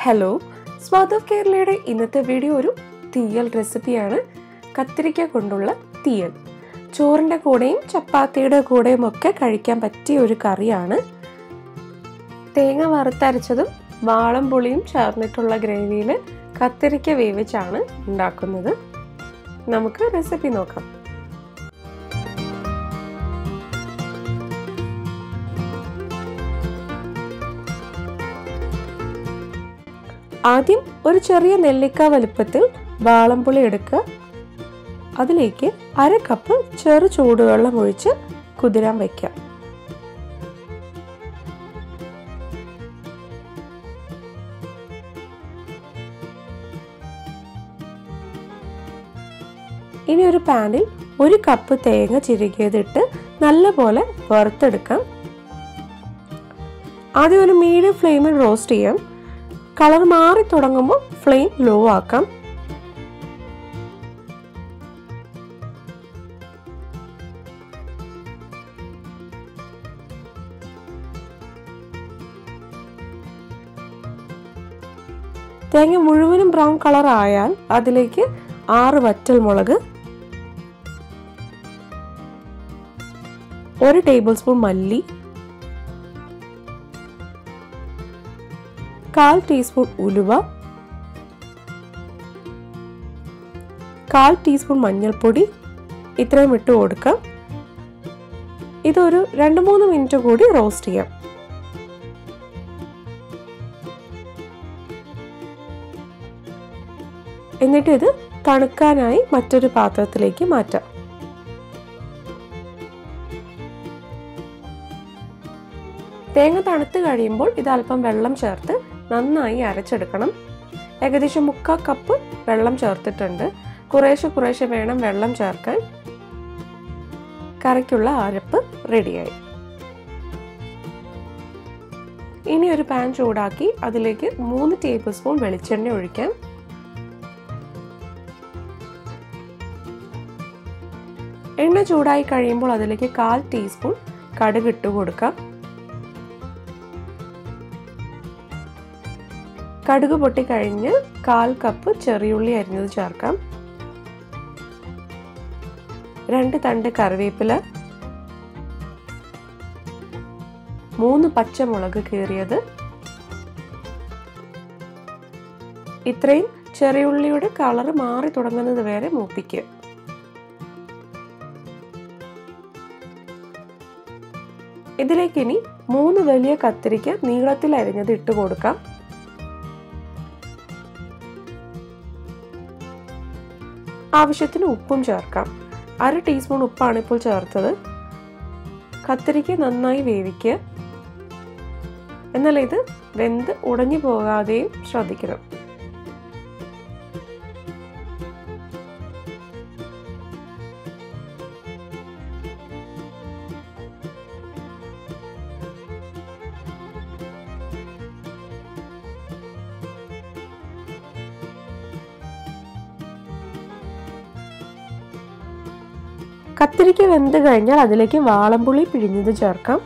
Hello, സ്വാദ് of കേരളയുടെ ഇന്നത്തെ വീഡിയോ ഒരു തീയൽ റെസിപ്പിയാണ്. കത്തിരിക്ക കൊണ്ടുള്ള തീയൽ. ചോറിൻ്റെ കൂടെയും ചപ്പാത്തിയുടെ കൂടെയും ഒക്കെ കഴിക്കാൻ പറ്റിയ ഒരു കറിയാണ്. തേങ്ങ വറുത്തരച്ചതും വാളംപുളിയും ചേർന്നിട്ടുള്ള ഗ്രേവിയിൽ കത്തിരിക്ക വേവിച്ചാണ് ഉണ്ടാക്കുന്നത്. നമുക്ക് റെസിപ്പി നോക്കാം. ആദ്യം ഒരു ചെറിയ നെല്ലിക്ക വലുപ്പത്തിൽ വാളംപുളി എടുക്കുക. അതിലേക്ക് 1/2 കപ്പ് ചെറു ചൂടുവെള്ളം ഒഴിച്ച് കുതിരാൻ വയ്ക്കാം. ഇനി ഒരു പാനിൽ 1 കപ്പ് തേങ്ങ ചിരകിയതിട്ട് നല്ലപോലെ വറുത്തെടുക്കാം. ആദ്യം ഒരു മീഡിയം ഫ്ലെയിമിൽ റോസ്റ്റ് ചെയ്യാം. കളർ മാറി തുടങ്ങുമ്പോൾ ഫ്ലെയിം ലോ ആക്കാം. തേങ്ങ മുഴുവനും ബ്രൗൺ കളർ ആയാൽ അതിലേക്ക് 6 വറ്റൽമുളക്, 1 ടേബിൾ സ്പൂൺ മല്ലി, 1/4 ടീസ്പൂൺ ഉലുവ, 1/4 ടീസ്പൂൺ മഞ്ഞൾപ്പൊടി ഇത്രയും ഇട്ട് കൊടുക്കാം. ഇതൊരു 2-3 മിനിറ്റ് കൂടി റോസ്റ്റ് ചെയ്യാം. എന്നിട്ട് ഇത് തണുക്കാനായി മറ്റൊരു പാത്രത്തിലേക്ക് മാറ്റാം. തേങ്ങ തണുത്ത് കഴിയുമ്പോൾ ഇത് അല്പം വെള്ളം ചേർത്ത് നന്നായി അരച്ചെടുക്കണം. ഏകദേശം 1/4 കപ്പ് വെള്ളം ചേർത്തിട്ടുണ്ട്. കുറേശ്ശെ വേണം വെള്ളം ചേർക്കാൻ. കറിക്കുള്ള അരപ്പ് റെഡിയായി. ഇനി ഒരു പാൻ ചൂടാക്കി അതിലേക്ക് 3 ടേബിൾ സ്പൂൺ വെളിച്ചെണ്ണ ഒഴിക്കാം. എണ്ണ ചൂടായി കഴിയുമ്പോൾ അതിലേക്ക് 1/4 ടീസ്പൂൺ കടുക് ഇട്ട് കൊടുക്കാം. കടുക് പൊട്ടിക്കഴിഞ്ഞ് 1/4 കപ്പ് ചെറിയുള്ളി അരിഞ്ഞത് ചേർക്കാം. 2 തണ്ട് കറിവേപ്പില, 3 പച്ചമുളക് കീറിയത്. ഇത്രയും ചെറിയുള്ളിയുടെ കളർ മാറി തുടങ്ങുന്നത് വരെ മൂപ്പിക്കുക. ഇതിലേക്ക് ഇനി 3 വലിയ കത്തിരിക്ക നീളത്തിൽ അരിഞ്ഞത് ഇട്ട് കൊടുക്കാം. ആവശ്യത്തിന് ഉപ്പും ചേർക്കാം. 1/2 ടീസ്പൂൺ ഉപ്പാണ് ഇപ്പോൾ ചേർത്തത്. കത്തിരിക്ക നന്നായി വേവിക്കുക. എന്നാൽ ഇത് വെന്ത് ഉടഞ്ഞു പോകാതെയും ശ്രദ്ധിക്കണം. കത്തിരിക്ക വെന്ത് കഴിഞ്ഞാൽ അതിലേക്ക് വാളംപുളി പിഴിഞ്ഞത് ചേർക്കാം.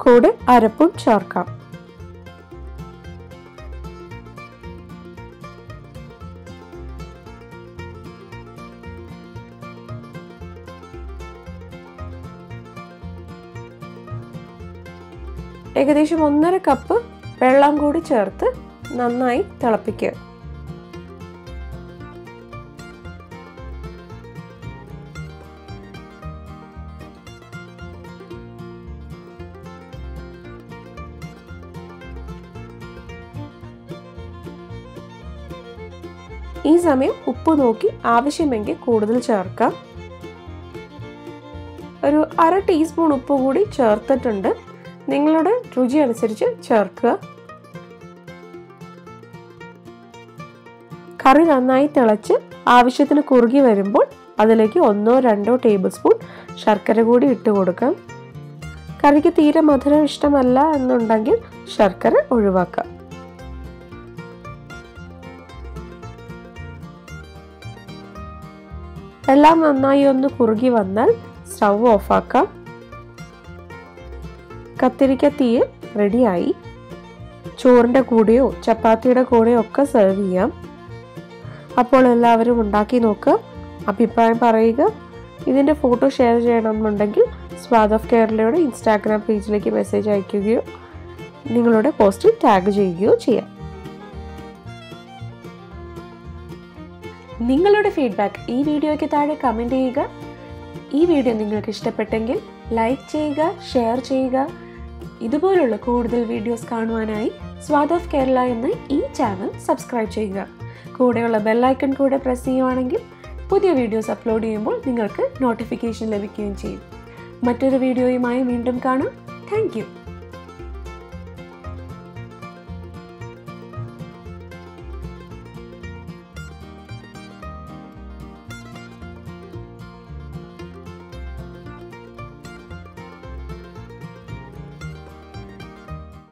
കൂടെ അരപ്പും ചേർക്കാം. ഏകദേശം 1/2 കപ്പ് വെള്ളം കൂടി ചേർത്ത് നന്നായി തിളപ്പിക്കുക. ഈ സമയം ഉപ്പ് നോക്കി ആവശ്യമെങ്കിൽ കൂടുതൽ ചേർക്കാം. ഒരു 1/2 ടീസ്പൂൺ ഉപ്പ് കൂടി ചേർത്തിട്ടുണ്ട്. നിങ്ങളുടെ രുചി അനുസരിച്ച് ചേർക്കുക. കറി നന്നായി തിളച്ച് ആവശ്യത്തിന് കുറുകി വരുമ്പോൾ അതിലേക്ക് 1-2 ടേബിൾ സ്പൂൺ ശർക്കര കൂടി ഇട്ട് കൊടുക്കാം. കറിക്ക് തീരെ മധുരം ഇഷ്ടമല്ല എന്നുണ്ടെങ്കിൽ ശർക്കര ഒഴിവാക്കാം. എല്ലാം നന്നായി ഒന്ന് കുറുകി വന്നാൽ സ്റ്റൗ ഓഫാക്കാം. കത്തിരിക്ക തീയൽ റെഡിയായി. ചോറിൻ്റെ കൂടെയോ ചപ്പാത്തിയുടെ കൂടെയോ ഒക്കെ സെർവ് ചെയ്യാം. അപ്പോൾ എല്ലാവരും ഉണ്ടാക്കി നോക്കുക, അഭിപ്രായം പറയുക. ഇതിൻ്റെ ഫോട്ടോ ഷെയർ ചെയ്യണമെന്നുണ്ടെങ്കിൽ സ്വാദ് ഓഫ് കേരളയുടെ ഇൻസ്റ്റാഗ്രാം പേജിലേക്ക് മെസ്സേജ് അയയ്ക്കുകയോ നിങ്ങളുടെ പോസ്റ്റിൽ ടാഗ് ചെയ്യുകയോ ചെയ്യാം. നിങ്ങളുടെ ഫീഡ്ബാക്ക് ഈ വീഡിയോയ്ക്ക് താഴെ കമൻറ്റ് ചെയ്യുക. ഈ വീഡിയോ നിങ്ങൾക്ക് ഇഷ്ടപ്പെട്ടെങ്കിൽ ലൈക്ക് ചെയ്യുക, ഷെയർ ചെയ്യുക. ഇതുപോലുള്ള കൂടുതൽ വീഡിയോസ് കാണുവാനായി സ്വാദ് ഓഫ് കേരള എന്ന ഈ ചാനൽ സബ്സ്ക്രൈബ് ചെയ്യുക. കൂടെയുള്ള ബെല്ലൈക്കൺ കൂടെ പ്രസ് ചെയ്യുവാണെങ്കിൽ പുതിയ വീഡിയോസ് അപ്ലോഡ് ചെയ്യുമ്പോൾ നിങ്ങൾക്ക് നോട്ടിഫിക്കേഷൻ ലഭിക്കുകയും ചെയ്യും. മറ്റൊരു വീഡിയോയുമായി വീണ്ടും കാണാം. Thank you.